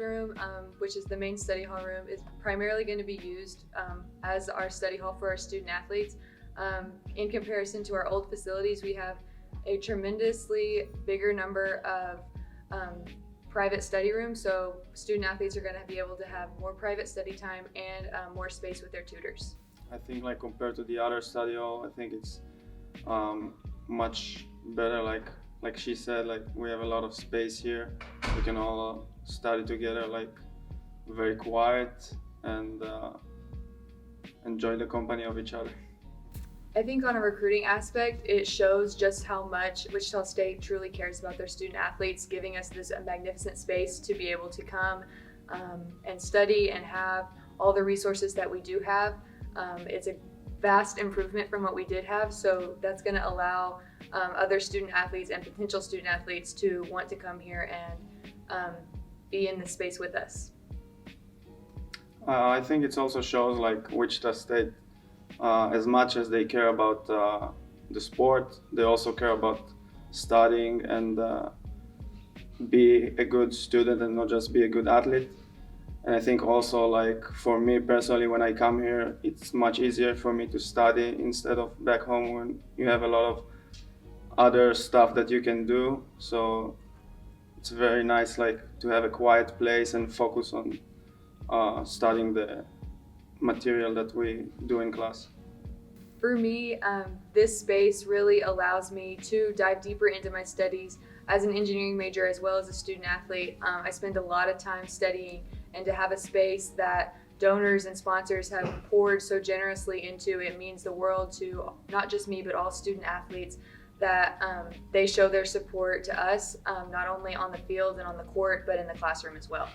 room, which is the main study hall room, is primarily going to be used as our study hall for our student athletes. In comparison to our old facilities, we have a tremendously bigger number of private study rooms, so student athletes are going to be able to have more private study time and more space with their tutors. I think like compared to the other study hall, I think it's much better. Like she said, like we have a lot of space here. We can all study together, like very quiet and enjoy the company of each other. I think on a recruiting aspect, it shows just how much Wichita State truly cares about their student athletes, giving us this magnificent space to be able to come and study and have all the resources that we do have. It's a vast improvement from what we did have, so that's going to allow other student athletes and potential student athletes to want to come here and be in this space with us. I think it also shows like Wichita State, as much as they care about the sport, they also care about studying and be a good student and not just be a good athlete. And I think also like for me personally, when I come here, it's much easier for me to study instead of back home when you have a lot of other stuff that you can do. So it's very nice like to have a quiet place and focus on studying the material that we do in class. For me, this space really allows me to dive deeper into my studies as an engineering major as well as a student athlete. I spend a lot of time studying, and to have a space that donors and sponsors have poured so generously into, it means the world to not just me but all student athletes, that they show their support to us, not only on the field and on the court but in the classroom as well.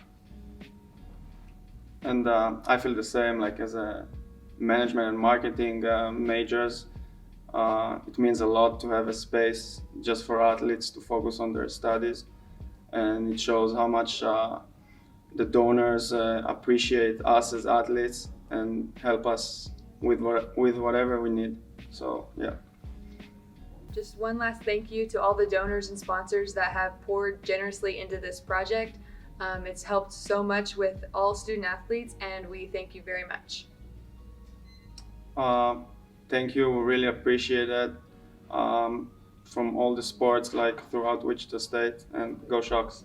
And I feel the same, like as a management and marketing majors, it means a lot to have a space just for athletes to focus on their studies, and it shows how much the donors appreciate us as athletes and help us with whatever we need. So yeah. Just one last thank you to all the donors and sponsors that have poured generously into this project. It's helped so much with all student athletes, and we thank you very much. Thank you, we really appreciate it from all the sports like throughout Wichita State, and go Sharks.